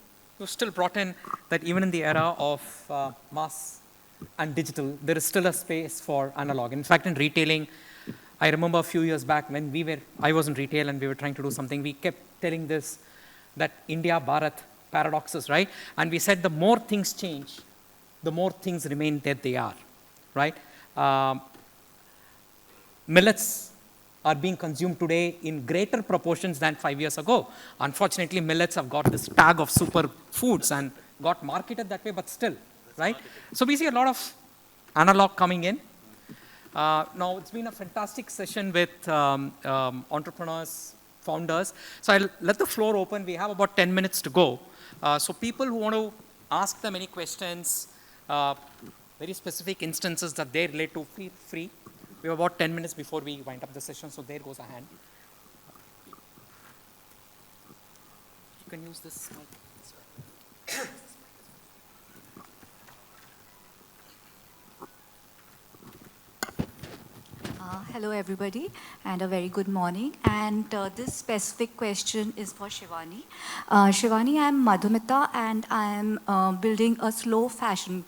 S1: still brought in that even in the era of mass and digital, there is still a space for analog. In fact, in retailing, I remember a few years back when I was in retail and we were trying to do something, we kept telling this, that India Bharat paradoxes, right? And we said the more things change, the more things remain that they are, right? Millets are being consumed today in greater proportions than 5 years ago. Unfortunately, millets have got this tag of super foods and got marketed that way, but still, right? So we see a lot of analog coming in. Now, it's been a fantastic session with entrepreneurs, founders. So I'll let the floor open. We have about 10 minutes to go. So people who want to ask them any questions, very specific instances that they relate to, feel free. We have about 10 minutes before we wind up the session, so there goes a hand. You can use this mic.
S12: Hello, everybody, and a very good morning. And this specific question is for Shivani. Shivani, I'm Madhumita, and I'm building a slow fashion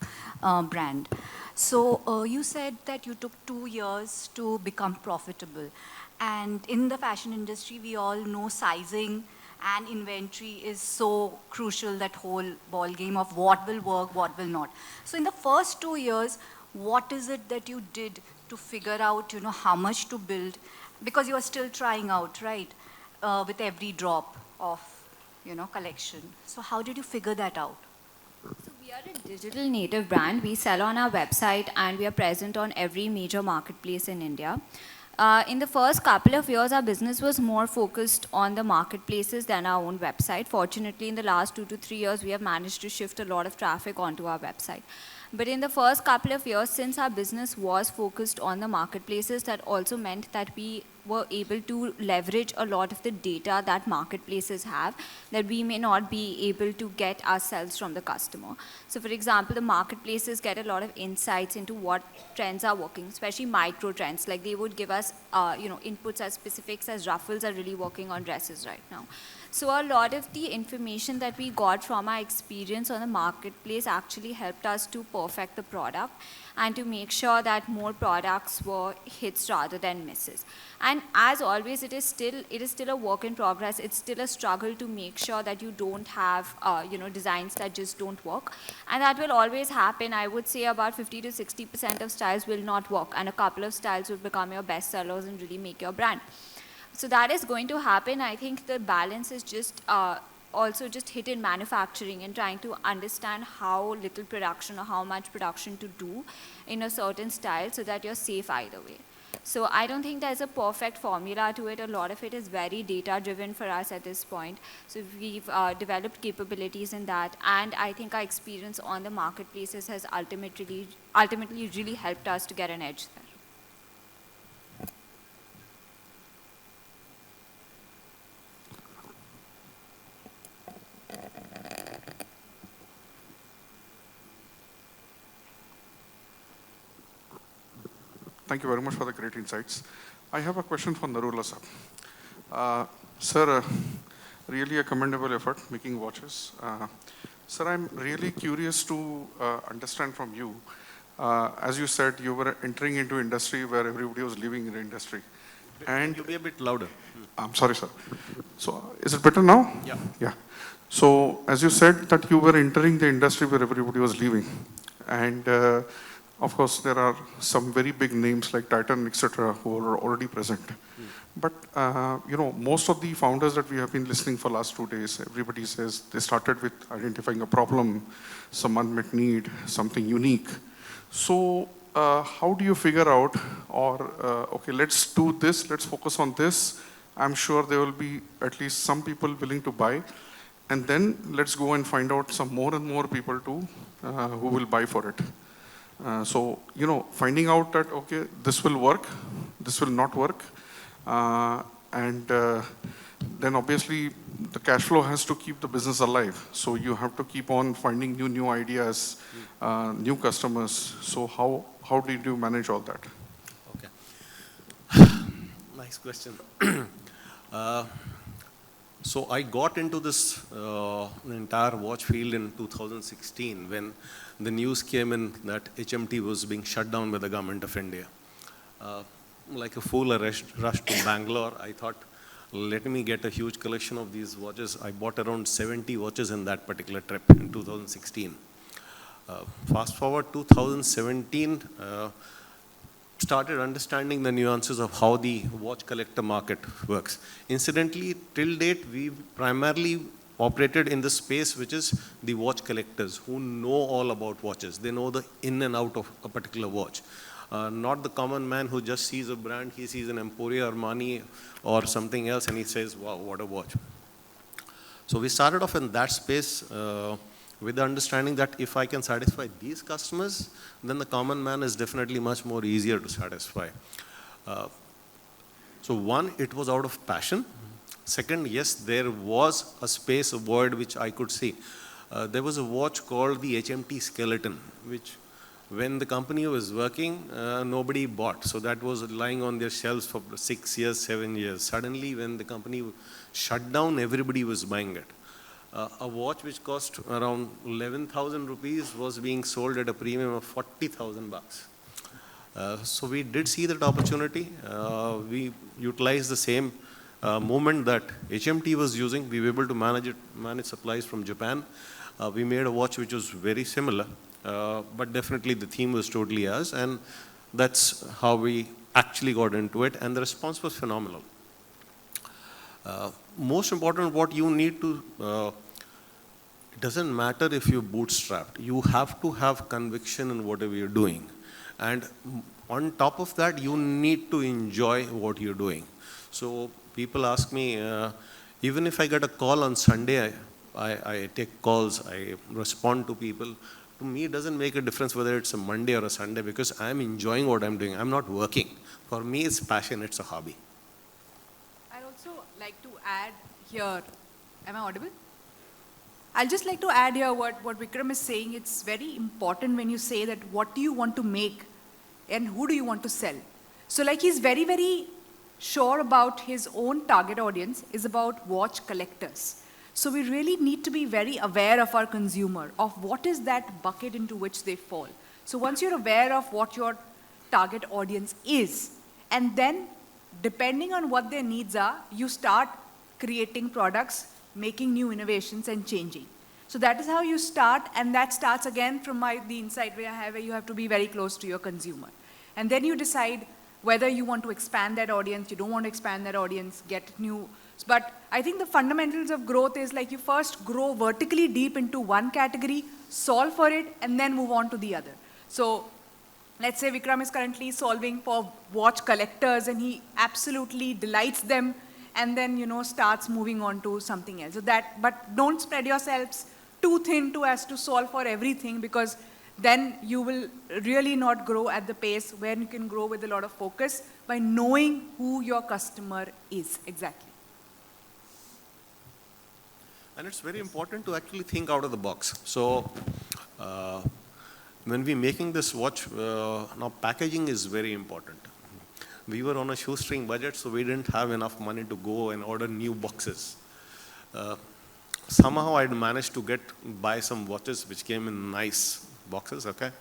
S12: brand. So you said that you took 2 years to become profitable. And in the fashion industry, we all know sizing and inventory is so crucial, that whole ball game of what will work, what will not. So in the first 2 years, what is it that you did to figure out, how much to build? Because you are still trying out, right, with every drop of, collection. So how did you figure that out?
S10: So we are a digital native brand. We sell on our website and we are present on every major marketplace in India. In the first couple of years, our business was more focused on the marketplaces than our own website. Fortunately, in the last 2 to 3 years, we have managed to shift a lot of traffic onto our website. But in the first couple of years, since our business was focused on the marketplaces, that also meant that we were able to leverage a lot of the data that marketplaces have that we may not be able to get ourselves from the customer. So for example, the marketplaces get a lot of insights into what trends are working, especially micro trends. Like they would give us inputs as specifics as ruffles are really working on dresses right now. So a lot of the information that we got from our experience on the marketplace actually helped us to perfect the product and to make sure that more products were hits rather than misses. And as always, it is still a work in progress. It's still a struggle to make sure that you don't have designs that just don't work. And that will always happen. I would say about 50 to 60% of styles will not work, and a couple of styles will become your best sellers and really make your brand. So that is going to happen. I think the balance is just also just hit in manufacturing and trying to understand how little production or how much production to do in a certain style so that you're safe either way. So I don't think there's a perfect formula to it. A lot of it is very data driven for us at this point. So we've developed capabilities in that, and I think our experience on the marketplaces has ultimately really helped us to get an edge there.
S13: Thank you very much for the great insights. I have a question for Narula sir. Sir, really a commendable effort making watches. Sir, I'm really curious to understand from you. As you said, you were entering into industry where everybody was leaving in the industry. And
S11: you be a bit louder.
S13: I'm sorry, sir. So, is it better now?
S11: Yeah.
S13: Yeah. So, as you said that you were entering the industry where everybody was leaving, and of course, there are some very big names like Titan, etc., who are already present. But most of the founders that we have been listening for last 2 days, everybody says they started with identifying a problem, some unmet need, something unique. So how do you figure out, or okay, let's do this, let's focus on this. I'm sure there will be at least some people willing to buy, and then let's go and find out some more and more people too who will buy for it. So, finding out that, okay, this will work, this will not work, and then obviously the cash flow has to keep the business alive. So you have to keep on finding new ideas, new customers. So how did you manage all that?
S11: Okay. Nice question. So I got into this entire watch field in 2016 when the news came in that HMT was being shut down by the government of India. Like a fool, I rushed to Bangalore. I thought, let me get a huge collection of these watches. I bought around 70 watches in that particular trip in 2016. Fast forward 2017, started understanding the nuances of how the watch collector market works. Incidentally, till date, we primarily operated in the space which is the watch collectors who know all about watches. They know the in and out of a particular watch. Not the common man who just sees a brand, he sees an Emporia Armani or something else and he says, wow, what a watch. So we started off in that space with the understanding that if I can satisfy these customers, then the common man is definitely much more easier to satisfy. So one, it was out of passion. Second, yes, there was a space, a void which I could see. There was a watch called the HMT Skeleton, which when the company was working, nobody bought. So that was lying on their shelves for 6 years, 7 years. Suddenly, when the company shut down, everybody was buying it. A watch which cost around 11,000 rupees was being sold at a premium of 40,000 bucks. So we did see that opportunity. We utilized the same movement that HMT was using. We were able to manage supplies from Japan. We made a watch which was very similar, but definitely the theme was totally ours, and that's how we actually got into it, and the response was phenomenal. Most important, what you need to, it doesn't matter if you're bootstrapped. You have to have conviction in whatever you're doing. And on top of that, you need to enjoy what you're doing. So people ask me, even if I get a call on Sunday, I take calls, I respond to people. To me, it doesn't make a difference whether it's a Monday or a Sunday because I'm enjoying what I'm doing. I'm not working. For me, it's passion, it's a hobby.
S3: I'd also like to add here, am I audible? I'll just like to add here what Vikram is saying. It's very important when you say that what do you want to make and who do you want to sell. So like he's very, very sure about his own target audience is about watch collectors. So we really need to be very aware of our consumer, of what is that bucket into which they fall. So once you're aware of what your target audience is, and then depending on what their needs are, you start creating products, making new innovations and changing. So that is how you start, and that starts again from the insight where you have to be very close to your consumer. And then you decide whether you want to expand that audience, you don't want to expand that audience, get new. But I think the fundamentals of growth is like you first grow vertically deep into one category, solve for it, and then move on to the other. So let's say Vikram is currently solving for watch collectors and he absolutely delights them, and then, starts moving on to something else. So but don't spread yourselves too thin as to solve for everything, because then you will really not grow at the pace where you can grow with a lot of focus by knowing who your customer is exactly.
S11: And it's very important to actually think out of the box. So when we're making this watch, now packaging is very important. We were on a shoestring budget, so we didn't have enough money to go and order new boxes. Somehow I'd managed to buy some watches which came in nice boxes, okay?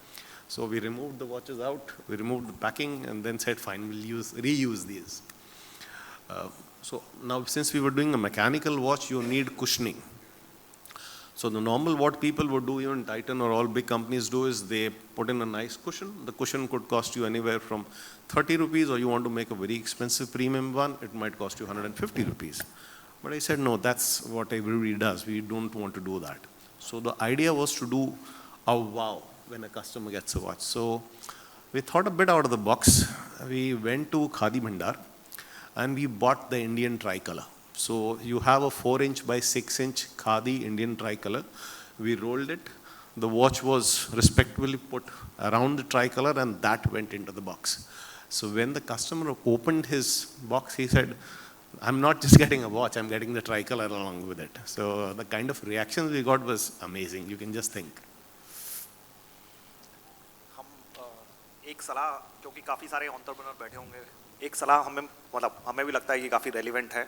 S11: So we removed the watches out, we removed the packing, and then said, fine, we'll reuse these. So now since we were doing a mechanical watch, you need cushioning. So the normal what people would do, even Titan or all big companies do, is they put in a nice cushion. The cushion could cost you anywhere from 30 rupees, or you want to make a very expensive premium one, it might cost you 150 rupees. But I said, no, that's what everybody does. We don't want to do that. So the idea was to do a wow when a customer gets a watch. So we thought a bit out of the box. We went to Khadi Bhandar and we bought the Indian tricolor. So you have a 4-inch by 6-inch Khadi Indian tricolor. We rolled it. The watch was respectfully put around the tricolor, and that went into the box. So when the customer opened his box, he said, I'm not just getting a watch, I'm getting the tricolor along with it. So the kind of reactions we got was amazing. You can just think.
S4: हम एक सलाह, क्योंकि काफ़ी सारे entrepreneur बैठे होंगे, एक सलाह हमें भी लगता है कि काफ़ी रेलिवेंट है.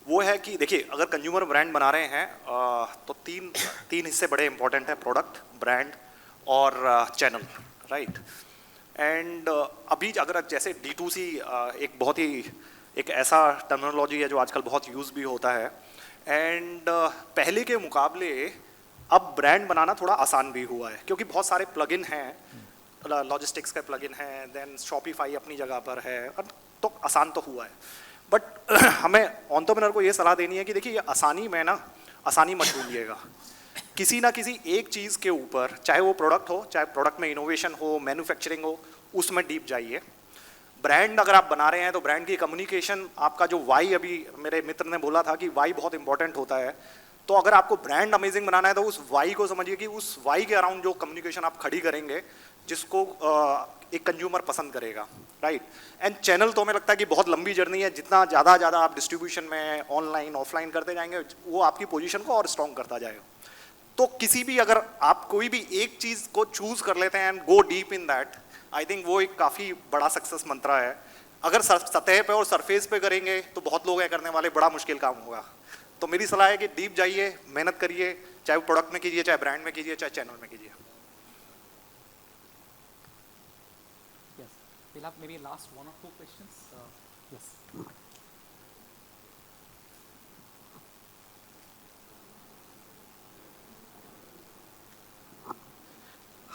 S4: वो है कि देखिए, अगर कंज्यूमर ब्रांड बना रहे हैं तो तीन हिस्से बड़े इंपॉर्टेंट हैं: प्रोडक्ट, ब्रांड और चैनल, राइट? एंड अभी अगर जैसे D2C एक बहुत ही एक ऐसा टर्मिनोलॉजी है जो आजकल बहुत यूज़ भी होता है, एंड पहले के मुकाबले अब ब्रांड बनाना थोड़ा आसान भी हुआ है क्योंकि बहुत सारे प्लगइन हैं, लॉजिस्टिक्स का प्लगइन है, देन शॉपिफाई अपनी जगह पर है, तो आसान तो हुआ है। बट हमें एंटरप्रेन्योर को ये सलाह देनी है कि देखिए ये आसानी में ना आसानी मत ढूंढिएगा, किसी ना किसी एक चीज़ के ऊपर, चाहे वो प्रोडक्ट हो, चाहे प्रोडक्ट में इनोवेशन हो, मैन्युफैक्चरिंग हो, उसमें डीप जाइए। ब्रांड अगर आप बना रहे हैं तो ब्रांड की कम्युनिकेशन, आपका जो वाई, अभी मेरे मित्र ने बोला था कि वाई बहुत इंपॉर्टेंट होता है, तो अगर आपको ब्रांड अमेजिंग बनाना है तो उस वाई को समझिए कि उस वाई के अराउंड जो कम्युनिकेशन आप खड़ी करेंगे जिसको एक कंज्यूमर पसंद करेगा, राइट। एंड चैनल तो हमें लगता है कि बहुत लंबी जर्नी है, जितना ज़्यादा आप डिस्ट्रीब्यूशन में ऑनलाइन ऑफलाइन करते जाएंगे वो आपकी पोजीशन को और स्ट्रॉन्ग करता जाएगा। तो किसी भी, अगर आप कोई भी एक चीज़ को चूज कर लेते हैं and go deep in that, I think वो एक काफ़ी बड़ा सक्सेस मंत्रा है। अगर सतह पे और सरफेस पे करेंगे तो बहुत लोग हैं करने वाले, बड़ा मुश्किल काम होगा। तो मेरी सलाह है कि डीप जाइए, मेहनत करिए, चाहे वो प्रोडक्ट में कीजिए, चाहे ब्रांड में कीजिए, चाहे चैनल में कीजिए।
S1: We'll have maybe last 1 or 2 questions. Yes.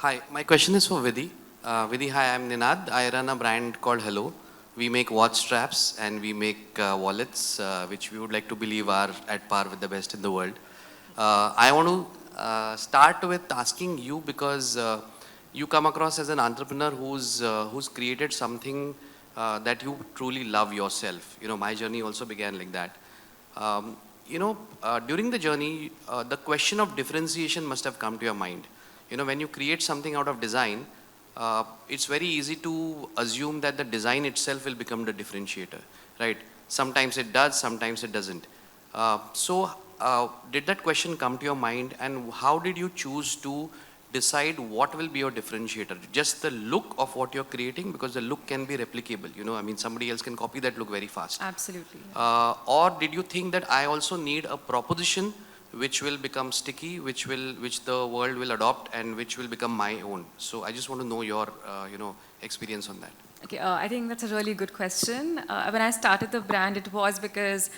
S14: Hi, my question is for Vidhi. Vidhi, hi, I'm Ninad. I run a brand called Hello. We make watch straps and we make wallets, which we would like to believe are at par with the best in the world. I want to start with asking you because you come across as an entrepreneur who's created something that you truly love yourself. You know, my journey also began like that. During the journey, the question of differentiation must have come to your mind. You know, when you create something out of design, it's very easy to assume that the design itself will become the differentiator, right? Sometimes it does, sometimes it doesn't. Did that question come to your mind, and how did you choose to decide what will be your differentiator? Just the look of what you're creating, because the look can be replicable, you know, I mean, somebody else can copy that look very fast.
S9: Absolutely.
S14: Or did you think that I also need a proposition which will become sticky, which the world will adopt and which will become my own? So I just want to know your, experience on that.
S9: Okay, I think that's a really good question. When I started the brand, it was because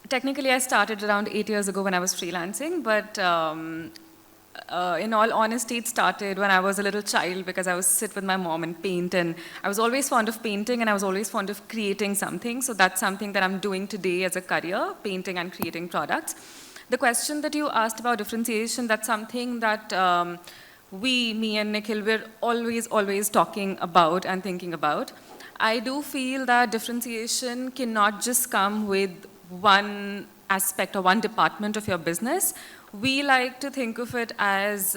S9: technically I started around 8 years ago when I was freelancing, but in all honesty, it started when I was a little child because I would sit with my mom and paint, and I was always fond of painting and I was always fond of creating something. So that's something that I'm doing today as a career, painting and creating products. The question that you asked about differentiation, that's something that me and Nikhil, we're always talking about and thinking about. I do feel that differentiation cannot just come with one aspect or one department of your business. We like to think of it as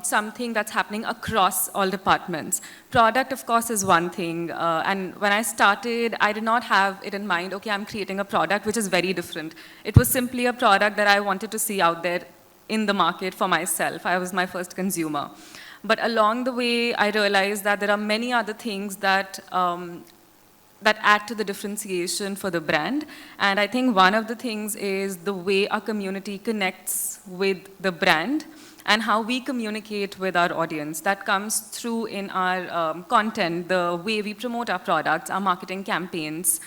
S9: something that's happening across all departments. Product, of course, is one thing. And when I started, I did not have it in mind, okay, I'm creating a product which is very different. It was simply a product that I wanted to see out there in the market for myself. I was my first consumer. But along the way, I realized that there are many other things that that add to the differentiation for the brand. And I think one of the things is the way our community connects with the brand and how we communicate with our audience. That comes through in our content, the way we promote our products, our marketing campaigns,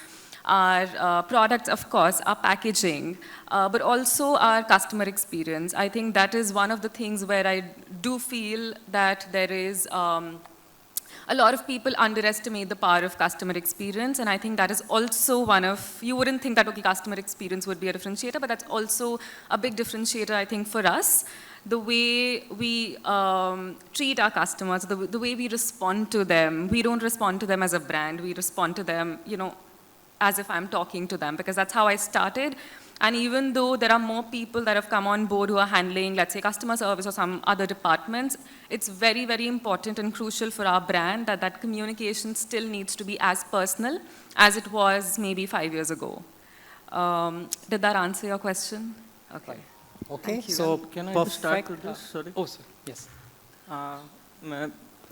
S9: our products, of course, our packaging, but also our customer experience. I think that is one of the things where I do feel that there is a lot of people underestimate the power of customer experience, and I think that is also one of, you wouldn't think that, okay, customer experience would be a differentiator, but that's also a big differentiator, I think, for us. The way we treat our customers, the way we respond to them. We don't respond to them as a brand, we respond to them, you know, as if I'm talking to them, because that's how I started. And even though there are more people that have come on board who are handling, let's say, customer service or some other departments, it's very, very important and crucial for our brand that that communication still needs to be as personal as it was maybe 5 years ago. Did that answer your question? Okay.
S1: Okay,
S9: Thank you.
S1: so
S5: Can I
S1: perfect.
S5: start with this? Sorry.
S1: Oh, sir. Yes.
S5: मैं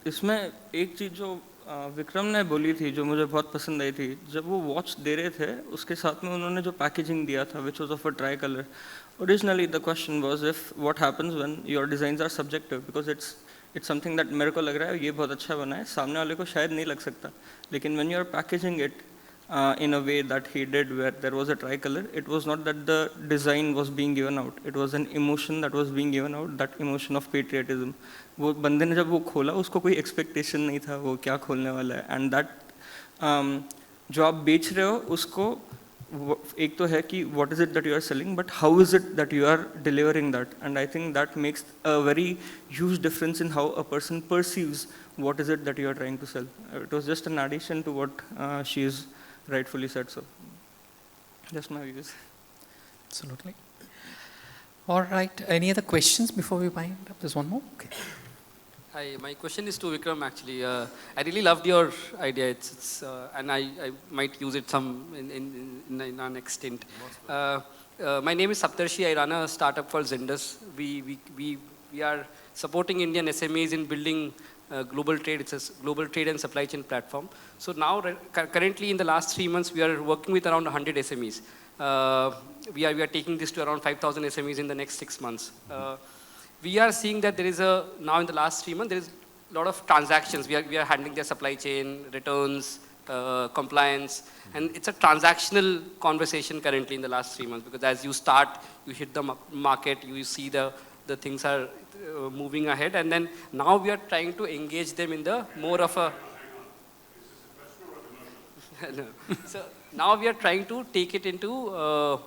S5: इसमें एक चीज़ जो विक्रम ने बोली थी जो मुझे बहुत पसंद आई थी, जब वो वॉच दे रहे थे उसके साथ में उन्होंने जो पैकेजिंग दिया था which was of a tri color. Originally the question was if what happens when your designs are subjective, because it's something that मेरे को लग रहा है ये बहुत अच्छा बना है, सामने वाले को शायद नहीं लग सकता, लेकिन when you are packaging it, in a way that he did where there was a tricolor, it was not that the design was being given out. It was an emotion that was being given out, that emotion of patriotism. वो बंदे ने जब वो खोला उसको कोई expectation नहीं था वो क्या खोलने वाला है, and that जो आप बेच रहे हो उसको एक तो है कि what is it that you are selling, but how is it that you are delivering that, and I think that makes a very huge difference in how a person perceives what is it that you are trying to sell. It was just an addition to what she is rightfully said, so just my views.
S1: Absolutely. All right, any other questions before we wind up? There's one more. Okay.
S15: Hi, my question is to Vikram actually. I really loved your idea, and I might use it some in our next stint. My name is Saptarshi. I run a startup called Zendas. We are supporting Indian SMEs in building global trade. It's a global trade and supply chain platform. So now, currently in the last 3 months, we are working with around 100 SMEs. We are taking this to around 5,000 SMEs in the next 6 months. We are seeing that there is now in the last 3 months, there is a lot of transactions. We are handling their supply chain, returns, compliance, and it's a transactional conversation currently in the last 3 months, because as you start, you hit the market, you see the things are moving ahead, and then now we are trying to engage them in the more of a no. So now we are trying to take it into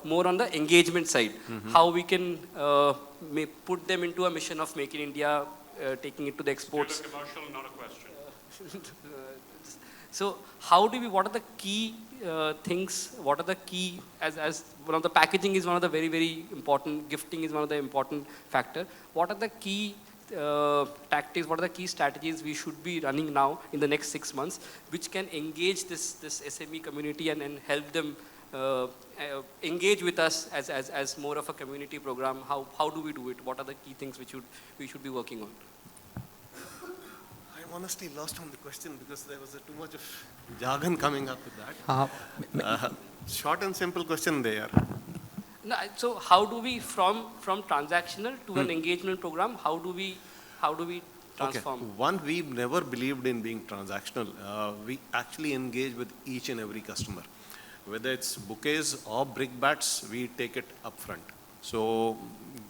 S15: more on the engagement side, how we can put them into a mission of Make in India, taking it to the exports.
S16: It's a commercial, not a question.
S15: So how do we, what are the key things, what are the key, as one of the packaging is one of the very, very important, gifting is one of the important factor. What are the key tactics, what are the key strategies we should be running now in the next 6 months, which can engage this SME community and help them engage with us as more of a community program? How do we do it? What are the key things which we should be working on?
S11: I'm honestly lost on the question because there was too much of jargon coming up with that. Short and simple question there.
S15: No, so how do we from transactional to an engagement program? How do we transform?
S11: Okay. One, we've never believed in being transactional. We actually engage with each and every customer. Whether it's bouquets or brickbats, we take it up front. So,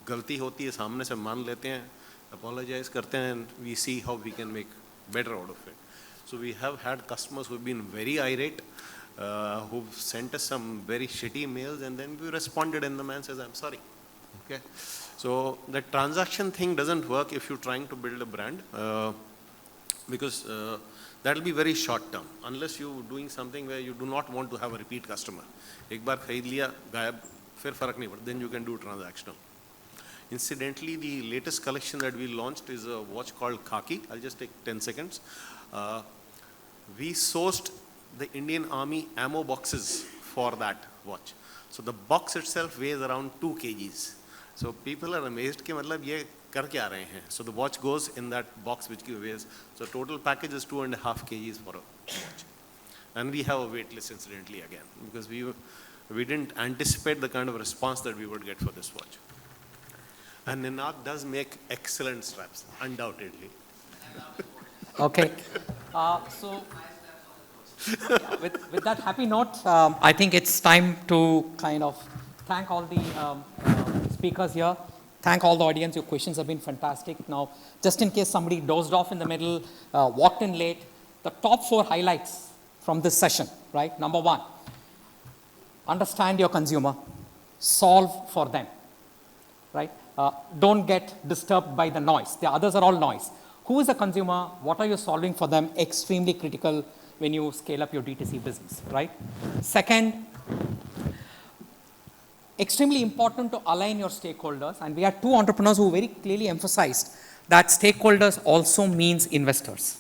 S11: गलती होती है सामने से मान लेते हैं, apologize करते हैं, and we see how we can make better out of it. So we have had customers who've been very irate, who've sent us some very shitty mails, and then we responded and the man says, I'm sorry. Okay. So the transaction thing doesn't work if you're trying to build a brand, because that'll be very short term, unless you're doing something where you do not want to have a repeat customer. एक बार खरीद लिया, गायब, फिर फर्क नहीं पड़ता, then you can do transactional. Incidentally, the latest collection that we launched is a watch called Khaki. I'll just take 10 seconds. We sourced the Indian Army ammo boxes for that watch. So the box itself weighs around 2 kgs. So people are amazed कि मतलब ये कर क्या रहे हैं. So the watch goes in that box which weighs. So total package is 2.5 kgs for a watch. And we have a wait list incidentally again, because we didn't anticipate the kind of response that we would get for this watch. And Ninad does make excellent straps, undoubtedly.
S1: Okay. So with that happy note, I think it's time to kind of thank all the speakers here. Thank all the audience. Your questions have been fantastic. Now, just in case somebody dozed off in the middle, walked in late, the top 4 highlights from this session, right? Number 1, understand your consumer, solve for them, right? Don't get disturbed by the noise. The others are all noise. Who is the consumer? What are you solving for them? Extremely critical when you scale up your D2C business, right? Second, extremely important to align your stakeholders. And we had 2 entrepreneurs who very clearly emphasized that stakeholders also means investors.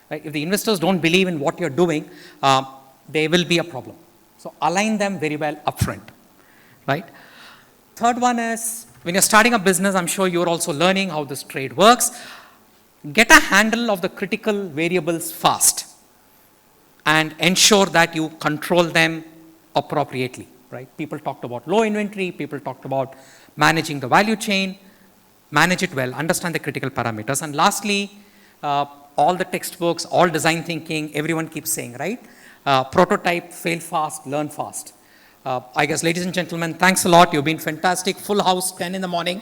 S1: Right? If the investors don't believe in what you're doing, there will be a problem. So align them very well upfront, right? Third one is, when you're starting a business, I'm sure you're also learning how this trade works. Get a handle of the critical variables fast and ensure that you control them appropriately, right? People talked about low inventory, people talked about managing the value chain, manage it well, understand the critical parameters. And lastly, all the textbooks, all design thinking, everyone keeps saying, right? prototype, fail fast, learn fast. I guess, ladies and gentlemen, thanks a lot. You've been fantastic. Full house, 10 in the morning.